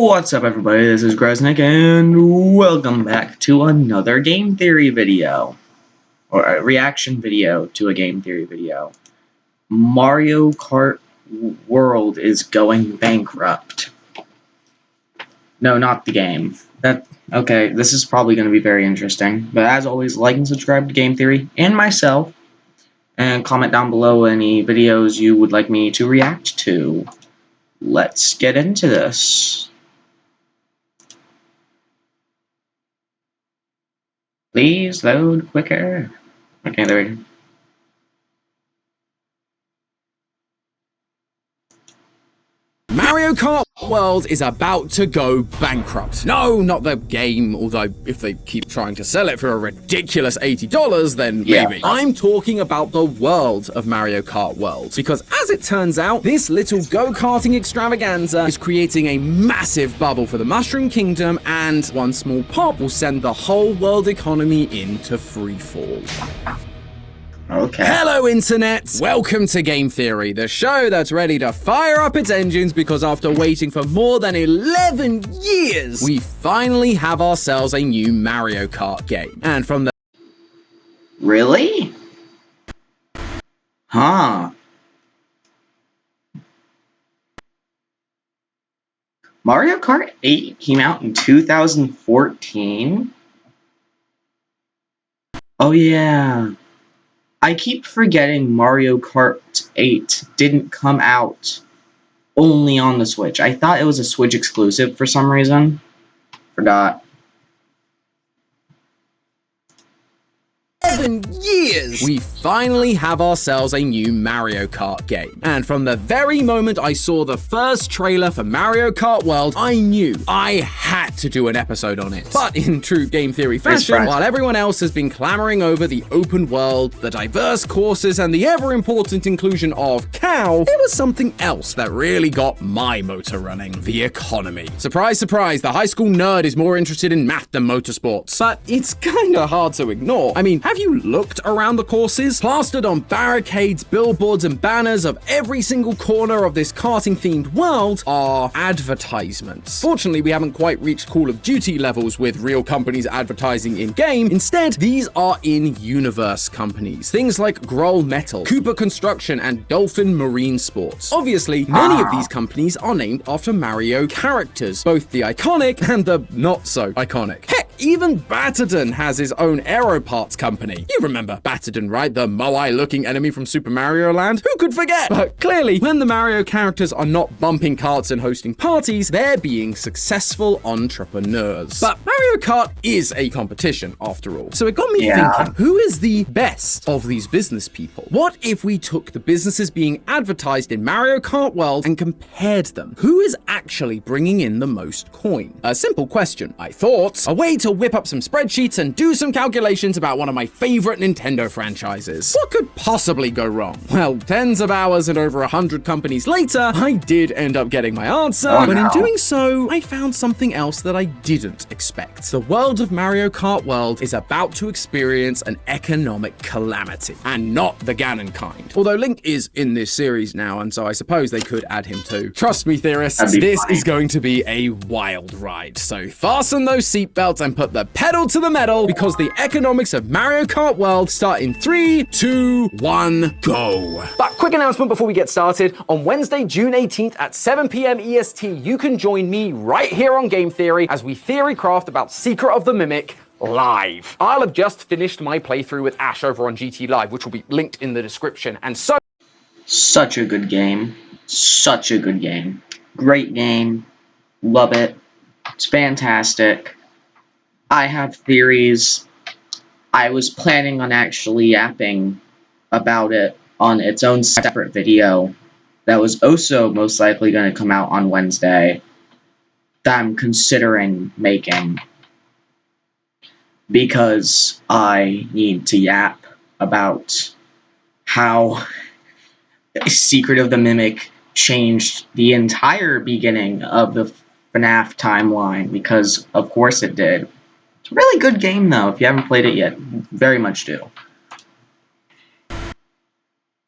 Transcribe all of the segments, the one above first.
What's up, everybody? This is Gresnick, and welcome back to another game theory video, or a reaction video to a game theory video. Mario Kart World is going bankrupt. No, not the game. Okay, this is probably going to be very interesting. But as always, like and subscribe to Game Theory and myself, and comment down below any videos you would like me to react to. Let's get into this. Please load quicker. Okay, there we go. Mario Kart World is about to go bankrupt. No, not the game, although if they keep trying to sell it for a ridiculous $80, then maybe. I'm talking about the world of Mario Kart World, because as it turns out, this little go-karting extravaganza is creating a massive bubble for the Mushroom Kingdom, and one small pop will send the whole world economy into freefall. Okay. Hello, Internet! Welcome to Game Theory, the show that's ready to fire up its engines because after waiting for more than 11 years, we finally have ourselves a new Mario Kart game. And from the... Really? Huh. Mario Kart 8 came out in 2014? Oh yeah. I keep forgetting Mario Kart 8 didn't come out only on the Switch. I thought it was a Switch exclusive for some reason. Forgot. 11 years, we finally have ourselves a new Mario Kart game. And from the very moment I saw the first trailer for Mario Kart World, I knew I had to do an episode on it. But in true Game Theory fashion, while everyone else has been clamoring over the open world, the diverse courses, and the ever-important inclusion of cow, there was something else that really got my motor running: the economy. Surprise, surprise, the high school nerd is more interested in math than motorsports. But it's kinda hard to ignore. I mean, have you looked around the courses? Plastered on barricades, billboards, and banners of every single corner of this karting-themed world are advertisements. Fortunately, we haven't quite reached Call of Duty levels with real companies advertising in-game. Instead, these are in-universe companies. Things like Grohl Metal, Cooper Construction, and Dolphin Marine Sports. Obviously, many of these companies are named after Mario characters, both the iconic and the not-so-iconic. Heck, even Batterton has his own aero parts company. You remember Batterton, right? The Moai-looking enemy from Super Mario Land? Who could forget? But clearly, when the Mario characters are not bumping carts and hosting parties, they're being successful entrepreneurs. But Mario Kart is a competition, after all. So it got me thinking, who is the best of these business people? What if we took the businesses being advertised in Mario Kart World and compared them? Who is actually bringing in the most coin? A simple question. I thought, a way to whip up some spreadsheets and do some calculations about one of my favorite Nintendo franchises. What could possibly go wrong? Well, tens of hours and over 100 companies later, I did end up getting my answer, but in doing so, I found something else that I didn't expect. The world of Mario Kart World is about to experience an economic calamity, and not the Ganon kind. Although Link is in this series now, and so I suppose they could add him too. Trust me, theorists, this is going to be a wild ride. So fasten those seatbelts and put the pedal to the metal, because the economics of Mario Kart World start in 3, 2, 1, go. But quick announcement before we get started. On Wednesday, June 18th at 7 p.m. EST, you can join me right here on Game Theory as we theory craft about Secret of the Mimic live. I'll have just finished my playthrough with Ash over on GT Live, which will be linked in the description. And so... Such a good game. Such a good game. Great game. Love it. It's fantastic. I have theories. I was planning on actually yapping about it on its own separate video that was also most likely going to come out on Wednesday that I'm considering making, because I need to yap about how Secret of the Mimic changed the entire beginning of the FNAF timeline, because of course it did. It's a really good game, though. If you haven't played it yet, very much do.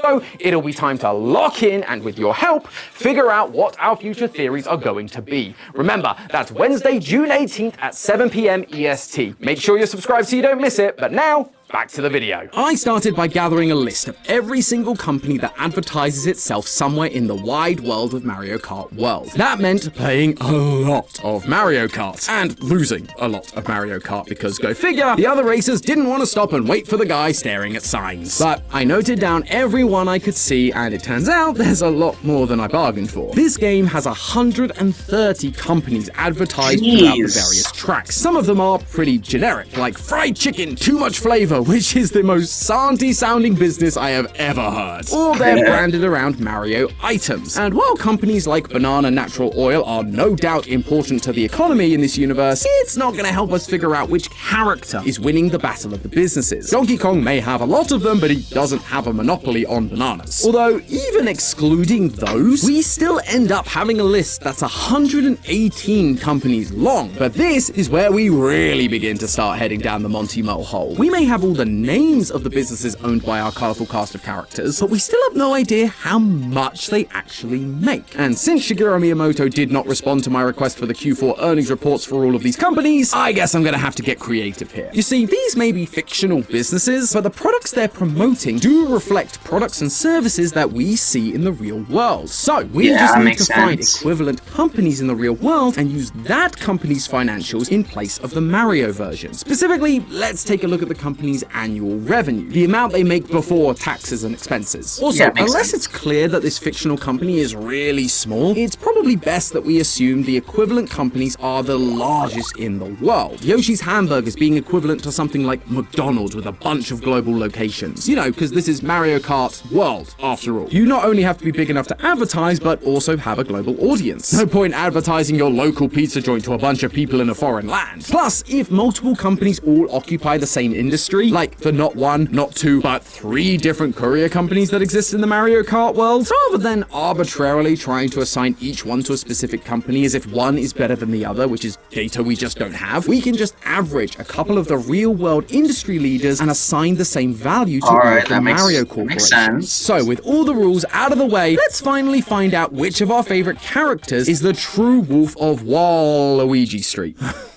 So it'll be time to lock in and, with your help, figure out what our future theories are going to be. Remember, that's Wednesday, June 18th at 7 p.m. EST. Make sure you're subscribed so you don't miss it, but now, back to the video. I started by gathering a list of every single company that advertises itself somewhere in the wide world of Mario Kart world. That meant playing a lot of Mario Kart and losing a lot of Mario Kart because, go figure, the other racers didn't want to stop and wait for the guy staring at signs. But I noted down every one I could see, and it turns out there's a lot more than I bargained for. This game has 130 companies advertised throughout the various tracks. Some of them are pretty generic, like fried chicken, too much flavor, which is the most Santy sounding business I have ever heard. Or they're branded around Mario items. And while companies like Banana Natural Oil are no doubt important to the economy in this universe, it's not going to help us figure out which character is winning the battle of the businesses. Donkey Kong may have a lot of them, but he doesn't have a monopoly on bananas. Although, even excluding those, we still end up having a list that's 118 companies long. But this is where we really begin to start heading down the Monty Mole hole. We may have all the names of the businesses owned by our colourful cast of characters, but we still have no idea how much they actually make. And since Shigeru Miyamoto did not respond to my request for the Q4 earnings reports for all of these companies, I guess I'm gonna have to get creative here. You see, these may be fictional businesses, but the products they're promoting do reflect products and services that we see in the real world. So we just need to find equivalent companies in the real world and use that company's financials in place of the Mario version. Specifically, let's take a look at the company's annual revenue, the amount they make before taxes and expenses. Also, unless it's clear that this fictional company is really small, it's probably best that we assume the equivalent companies are the largest in the world. Yoshi's Hamburgers being equivalent to something like McDonald's with a bunch of global locations. You know, because this is Mario Kart World, after all. You not only have to be big enough to advertise, but also have a global audience. No point advertising your local pizza joint to a bunch of people in a foreign land. Plus, if multiple companies all occupy the same industry, like the not one, not two, but 3 different courier companies that exist in the Mario Kart world, rather than arbitrarily trying to assign each one to a specific company as if one is better than the other, which is data we just don't have, we can just average a couple of the real world industry leaders and assign the same value to all of the Mario corporations. So with all the rules out of the way, let's finally find out which of our favorite characters is the true wolf of Waluigi Street.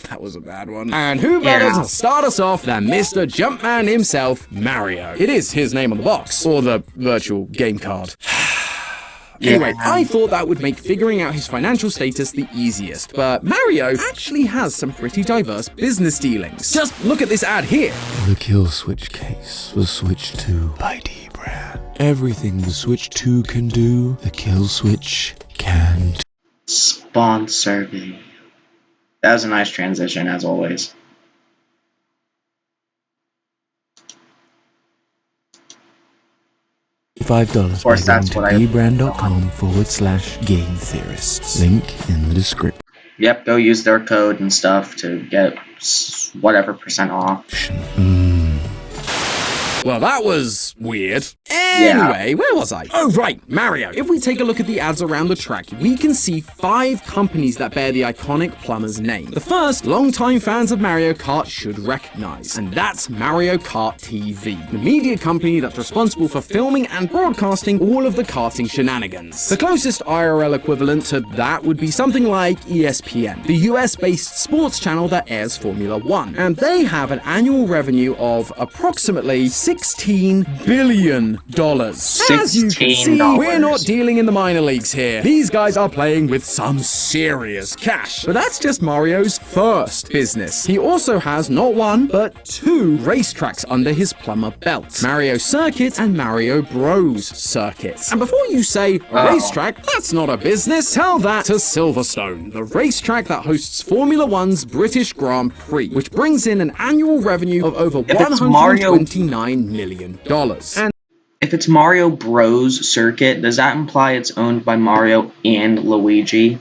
That was a bad one. And who better to start us off than Mr. Jumpman himself, Mario. It is his name on the box, or the virtual game card. Anyway, I thought that would make figuring out his financial status the easiest, but Mario actually has some pretty diverse business dealings. Just look at this ad here. The kill switch case was switched to by D-Brand. Everything the Switch 2 can do, the kill switch can too. Sponsor me. That was a nice transition, as always. $5 Of course, that's what I... dbrand.com/game theorists. Link in the description. Yep, go use their code and stuff to get whatever % off. Well, that was weird. Anyway, where was I? Oh, right, Mario. If we take a look at the ads around the track, we can see 5 companies that bear the iconic plumber's name. The first, longtime fans of Mario Kart should recognize, and that's Mario Kart TV, the media company that's responsible for filming and broadcasting all of the karting shenanigans. The closest IRL equivalent to that would be something like ESPN, the US-based sports channel that airs Formula 1, and they have an annual revenue of approximately $16 billion. As you can see, we're not dealing in the minor leagues here. These guys are playing with some serious cash. But that's just Mario's first business. He also has not 1, but 2 racetracks under his plumber belt. Mario Circuit and Mario Bros Circuit. And before you say, a racetrack, that's not a business, tell that to Silverstone, the racetrack that hosts Formula 1's British Grand Prix, which brings in an annual revenue of over $129 million. And if it's Mario Bros Circuit, does that imply it's owned by Mario and Luigi?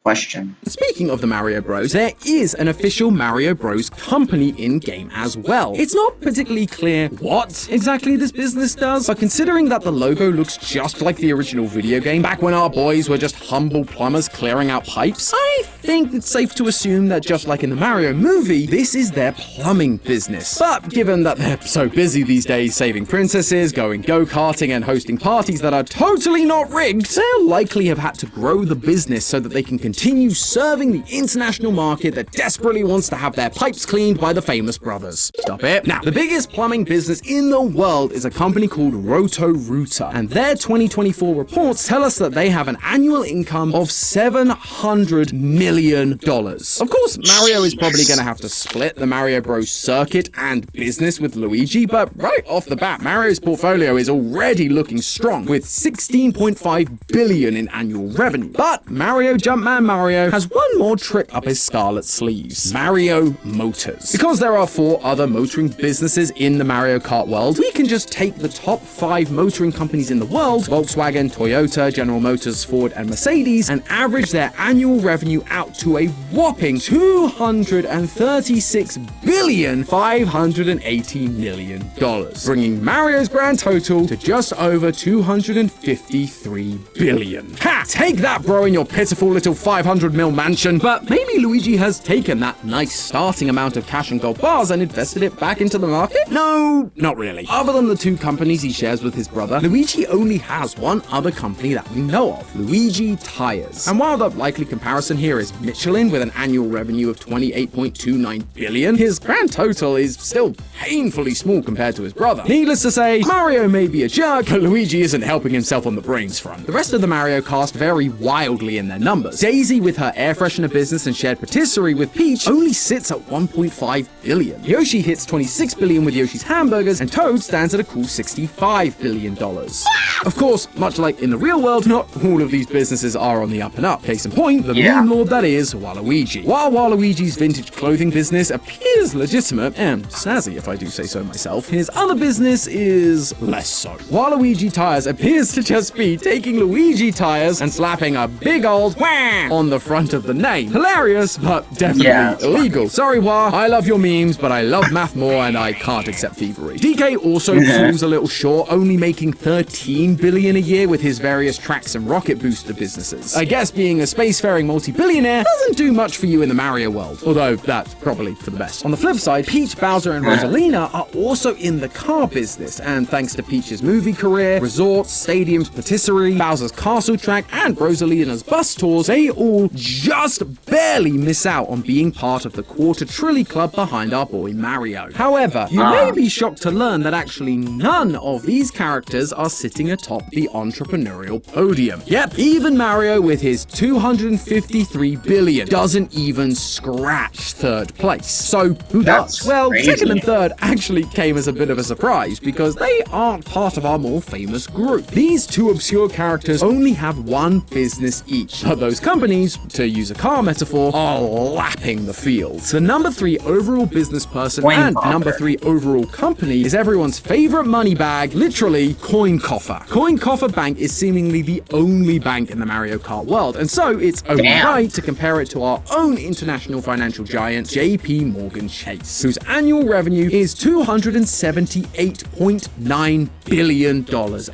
question. Speaking of the Mario Bros, there is an official Mario Bros company in-game as well. It's not particularly clear what exactly this business does, but considering that the logo looks just like the original video game, back when our boys were just humble plumbers clearing out pipes, I think it's safe to assume that just like in the Mario movie, this is their plumbing business. But given that they're so busy these days saving princesses, going go-karting, and hosting parties that are totally not rigged, they'll likely have had to grow the business so that they can continue serving the international market that desperately wants to have their pipes cleaned by the famous brothers. Stop it. Now, the biggest plumbing business in the world is a company called Roto-Rooter, and their 2024 reports tell us that they have an annual income of $700 million. Of course, Mario is probably going to have to split the Mario Bros circuit and business with Luigi, but right off the bat, Mario's portfolio is already looking strong, with $16.5 billion in annual revenue. But Mario Jumpman Mario has one more trick up his scarlet sleeves: Mario Motors. Because there are 4 other motoring businesses in the Mario Kart world, we can just take the top 5 motoring companies in the world, Volkswagen, Toyota, General Motors, Ford, and Mercedes, and average their annual revenue out to a whopping $236,580 million, bringing Mario's grand total to just over $253 billion. Ha! Take that, bro, in your pitiful little 500 mil mansion. But maybe Luigi has taken that nice starting amount of cash and gold bars and invested it back into the market? No, not really. Other than the 2 companies he shares with his brother, Luigi only has one other company that we know of: Luigi Tires. And while the likely comparison here is Michelin with an annual revenue of $28.29 billion, his grand total is still painfully small compared to his brother. Needless to say, Mario may be a jerk, but Luigi isn't helping himself on the brains front. The rest of the Mario cast vary wildly in their numbers. Daisy, with her air freshener business and shared patisserie with Peach, only sits at $1.5 billion. Yoshi hits $26 billion with Yoshi's Hamburgers, and Toad stands at a cool $65 billion. Of course, much like in the real world, not all of these businesses are on the up and up. Case in point, the meme lord that is Waluigi. While Waluigi's vintage clothing business appears legitimate, and snazzy if I do say so myself, his other business is less so. Waluigi Tires appears to just be taking Luigi tires and slapping a big old wah on the front of the name. Hilarious, but definitely illegal. Sorry, Wah, I love your memes, but I love math more and I can't accept thievery. DK also falls a little short, only making $13 billion a year with his various tracks and rocket booster businesses. I guess being a spacefaring multi-billionaire doesn't do much for you in the Mario world, although that's probably for the best. On the flip side, Peach, Bowser, and Rosalina are also in the car business, and thanks to Peach's movie career, resorts, stadiums, patisserie, Bowser's castle track, and Rosalina's bus tours, they all just barely miss out on being part of the quarter trilly club behind our boy Mario. However, you may be shocked to learn that actually none of these characters are sitting atop the entrepreneurial podium. Yep, even Mario with his $253 billion doesn't even scratch third place. So who does? Well, second and third actually came as a bit of a surprise because they aren't part of our more famous group. These 2 obscure characters only have one business each, but those companies, to use a car metaphor, are lapping the field. The number 3 overall business person and number 3 overall company is everyone's favorite money bag, literally Coin Coffer. Coin Coffer Bank is seemingly the only bank in the Mario Kart world, and so it's only right to compare it to our own international financial giant, JP Morgan Chase, whose annual revenue is $278.9 billion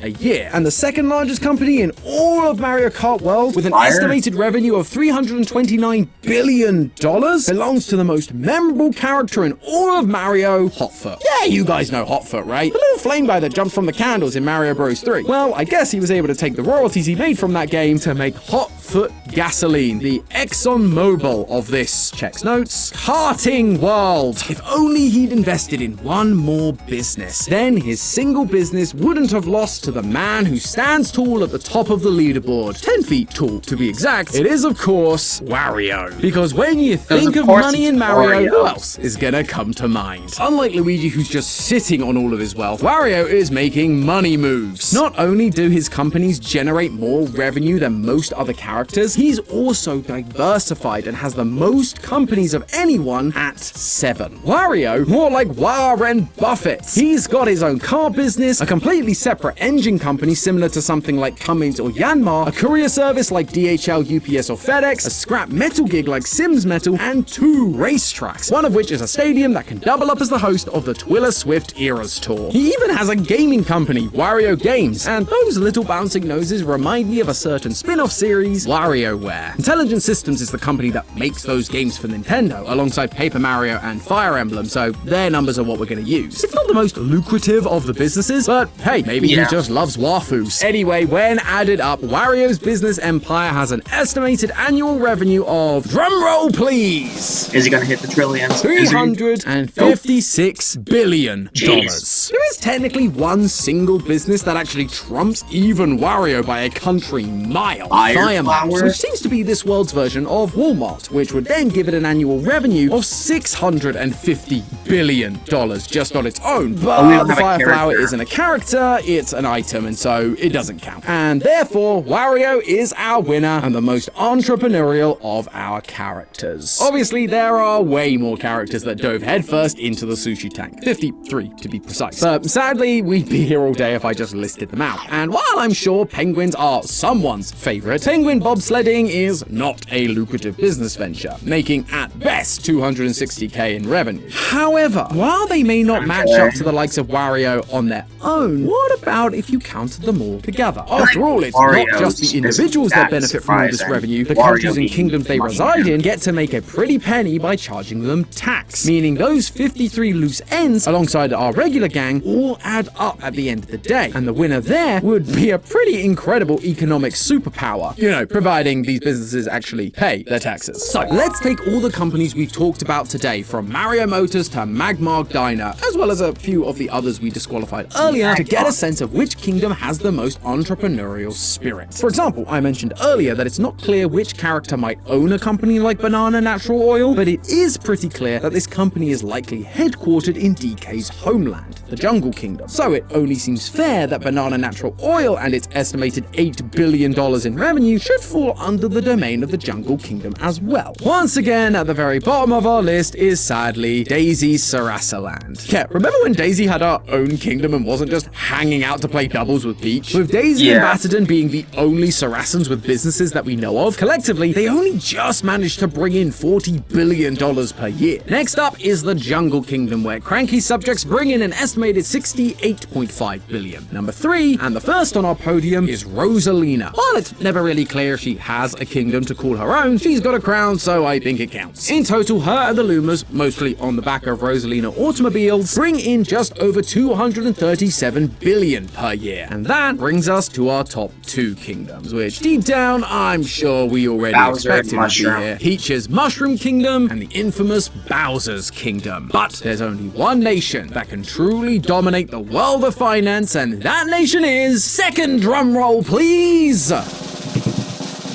a year, and the second largest company in all of Mario Kart world, with an estimated revenue of $329 billion, belongs to the most memorable character in all of Mario, Hotfoot. Yeah, you guys know Hotfoot, right? The little flame guy that jumped from the candles in Mario Bros. 3. Well, I guess he was able to take the royalties he made from that game to make Hotfoot gasoline, the ExxonMobil of this, checks notes, karting world. If only he'd invested in one more business, then his single business wouldn't have lost to the man who stands tall at the top of the leaderboard. 10 feet tall, to be exact. It is, of course, Wario. Because when you think of money in Mario, who else is gonna come to mind? Unlike Luigi, who's just sitting on all of his wealth, Wario is making money moves. Not only do his companies generate more revenue than most other characters, characters, he's also diversified and has the most companies of anyone at 7. Wario, more like Warren Buffett. He's got his own car business, a completely separate engine company similar to something like Cummins or Yanmar, a courier service like DHL, UPS or FedEx, a scrap metal gig like Sims Metal, and 2 racetracks, one of which is a stadium that can double up as the host of the Twiller Swift Eras Tour. He even has a gaming company, Wario Games, and those little bouncing noses remind me of a certain spin-off series, WarioWare. Intelligent Systems is the company that makes those games for Nintendo, alongside Paper Mario and Fire Emblem, so their numbers are what we're going to use. It's not the most lucrative of the businesses, but hey, maybe he just loves Wafoos. Anyway, when added up, Wario's business empire has an estimated annual revenue of, drumroll please, Is he gonna hit the trillions? $356 billion. Jeez. There is technically one single business that actually trumps even Wario by a country mile. Firemart, which seems to be this world's version of Walmart, which would then give it an annual revenue of $650 billion just on its own. But the Fire Flower isn't a character, it's an item, and so it doesn't count. And therefore, Wario is our winner and the most entrepreneurial of our characters. Obviously, there are way more characters that dove headfirst into the sushi tank. 53 to be precise. But sadly, we'd be here all day if I just listed them out. And while I'm sure penguins are someone's favorite, penguin bobsledding is not a lucrative business venture, making at best $260k in revenue. However, while they may not match up to the likes of Wario on their own, what about if you counted them all together? After all, it's not just the individuals that benefit from all this revenue. The countries and kingdoms they reside in get to make a pretty penny by charging them tax, meaning those 53 loose ends alongside our regular gang all add up at the end of the day, and the winner there would be a pretty incredible economic superpower, you know, providing these businesses actually pay their taxes. So let's take all the companies we've talked about today, from Mario Motors to Magmar Diner, as well as a few of the others we disqualified earlier, to get a sense of which kingdom has the most entrepreneurial spirit. For example, I mentioned earlier that it's not clear which character might own a company like Banana Natural Oil, but it is pretty clear that this company is likely headquartered in DK's homeland, the Jungle Kingdom. So it only seems fair that Banana Natural Oil and its estimated $8 billion in revenue should fall under the domain of the Jungle Kingdom as well. Once again, at the very bottom of our list is sadly Daisy's Sarasaland. Yeah, remember when Daisy had her own kingdom and wasn't just hanging out to play doubles with Peach? With Daisy and Basildon being the only Saracens with businesses that we know of, collectively, they only just managed to bring in $40 billion per year. Next up is the Jungle Kingdom, where cranky subjects bring in an estimated $68.5 billion. Number 3, and the first on our podium, is Rosalina. While it's never really clear if she has a kingdom to call her own, she's got a crown, so I think it counts. In total, her and the Lumas, mostly on the back of Rosalina automobiles, bring in just over $237 billion per year. And that brings us to our top 2 kingdoms, which deep down, I'm sure we already expected to be here. Peach's Mushroom Kingdom and the infamous Bowser's Kingdom. But there's only one nation that can truly dominate the world of finance, and that nation is, second drum roll please,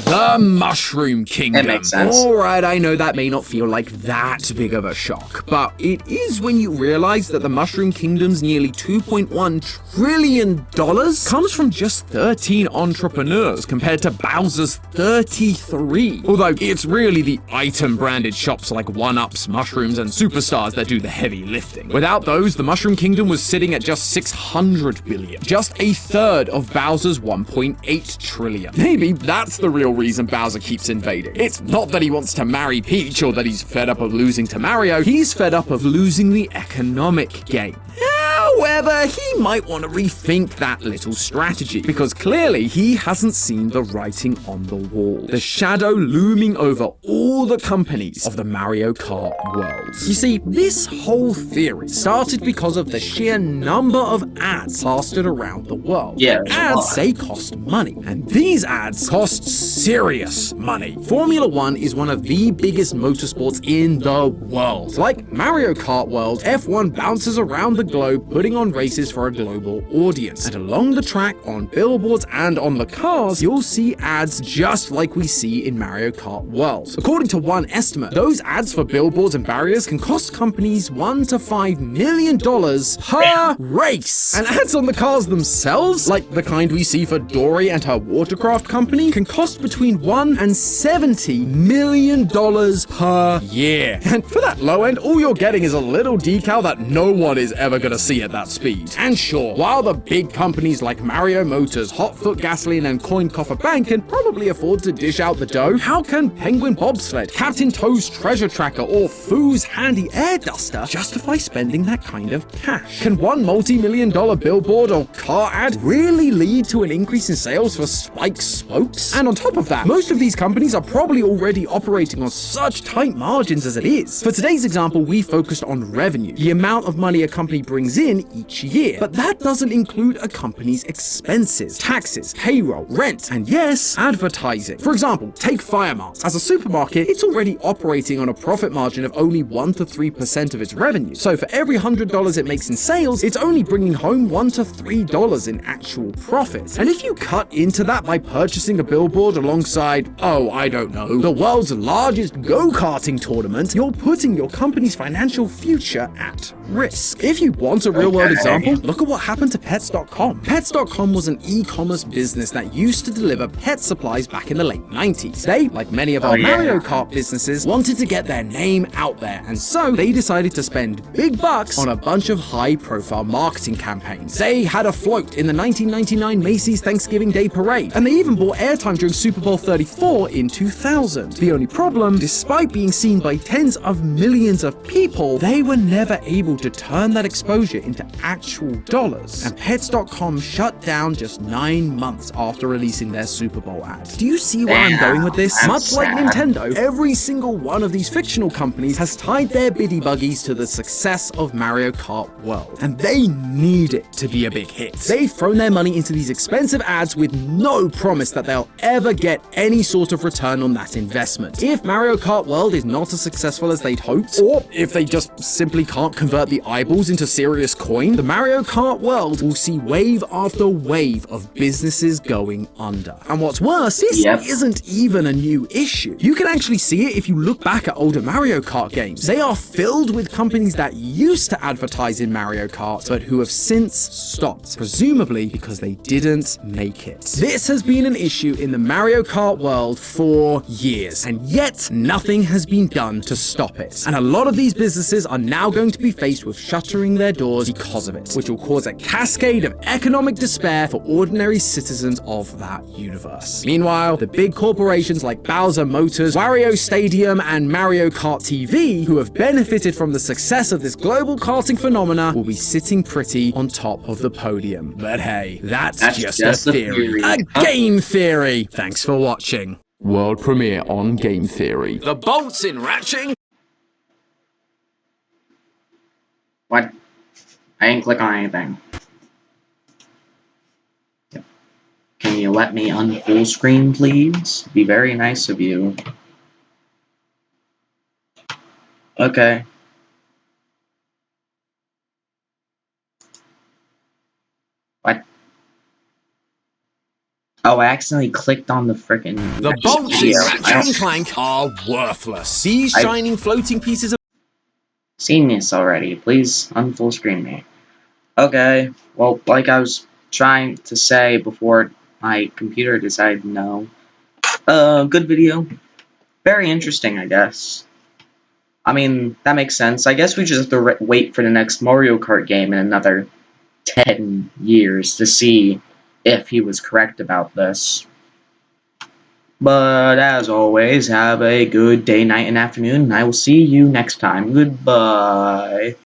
the Mushroom Kingdom. That makes sense. Alright, I know that may not feel like that big of a shock, but it is when you realize that the Mushroom Kingdom's nearly $2.1 trillion comes from just 13 entrepreneurs compared to Bowser's 33. Although it's really the item-branded shops like 1UPs, Mushrooms, and Superstars that do the heavy lifting. Without those, the Mushroom Kingdom was sitting at just $600 billion, just a third of Bowser's $1.8 trillion. Maybe that's the real reason Bowser keeps invading. It's not that he wants to marry Peach or that he's fed up of losing to Mario, he's fed up of losing the economic game. However, he might want to rethink that little strategy, because clearly he hasn't seen the writing on the wall. The shadow looming over all the companies of the Mario Kart world. You see, this whole theory started because of the sheer number of ads plastered around the world. Yeah, ads, they cost money, and these ads cost serious money. Formula One is one of the biggest motorsports in the world. Like Mario Kart World, F1 bounces around the globe, putting putting on races for a global audience. And along the track, on billboards and on the cars, you'll see ads just like we see in Mario Kart World. According to one estimate, those ads for billboards and barriers can cost companies $1 to $5 million per race. And ads on the cars themselves, like the kind we see for Dory and her watercraft company, can cost between $1 and $70 million per year. And for that low end, all you're getting is a little decal that no one is ever gonna see at that speed. And sure, while the big companies like Mario Motors, Hotfoot Gasoline, and Coin Coffer Bank can probably afford to dish out the dough, how can Penguin Bobsled, Captain Toad's Treasure Tracker, or Foo's Handy Air Duster justify spending that kind of cash? Can one multi-million-dollar billboard or car ad really lead to an increase in sales for Spike's Spokes? And on top of that, most of these companies are probably already operating on such tight margins as it is. For today's example, we focused on revenue, the amount of money a company brings in each year. But that doesn't include a company's expenses, taxes, payroll, rent, and yes, advertising. For example, take Firemart. As a supermarket, it's already operating on a profit margin of only 1 to 3% of its revenue. So for every $100 it makes in sales, it's only bringing home $1 to $3 in actual profit. And if you cut into that by purchasing a billboard alongside, oh, I don't know, the world's largest go-karting tournament, you're putting your company's financial future at risk. If you want a real-world example, look at what happened to Pets.com. Pets.com was an e-commerce business that used to deliver pet supplies back in the late 90s. They, like many of our Mario Kart businesses, wanted to get their name out there, and so they decided to spend big bucks on a bunch of high-profile marketing campaigns. They had a float in the 1999 Macy's Thanksgiving Day Parade, and they even bought airtime during Super Bowl 34 in 2000. The only problem, despite being seen by tens of millions of people, they were never able to turn that exposure into actual dollars. And Pets.com shut down just 9 months after releasing their Super Bowl ad. Do you see where I'm going with this? Much like Nintendo, every single one of these fictional companies has tied their biddy buggies to the success of Mario Kart World, and they need it to be a big hit. They've thrown their money into these expensive ads with no promise that they'll ever get any sort of return on that investment. If Mario Kart World is not as successful as they'd hoped, or if they just simply can't convert the eyeballs into serious coin, the Mario Kart World will see wave after wave of businesses going under. And what's worse, this isn't even a new issue. You can actually see it if you look back at older Mario Kart games. They are filled with companies that used to advertise in Mario Kart, but who have since stopped, presumably because they didn't make it. This has been an issue in the Mario Kart world for years, and yet nothing has been done to stop it. And a lot of these businesses are now going to be faced with shuttering their doors because of it, which will cause a cascade of economic despair for ordinary citizens of that universe. Meanwhile, the big corporations like Bowser Motors, Wario Stadium, and Mario Kart TV, who have benefited from the success of this global karting phenomena, will be sitting pretty on top of the podium. But hey, that's just a theory. A game theory! Thanks for watching. World premiere on Game Theory. The bolts in ratching. What? I didn't click on anything. Yep. Can you let me on full screen, please? Be very nice of you. Okay. What? Oh, I accidentally clicked on the frickin' The bolts in Ratchet & Clank are worthless. These shining floating pieces of seen this already. Please unfull screen me. Okay. Well, like I was trying to say before my computer decided no. Good video. Very interesting, I guess. I mean, that makes sense. I guess we just have to wait for the next Mario Kart game in another 10 years to see if he was correct about this. But as always, have a good day, night, and afternoon, and I will see you next time. Goodbye.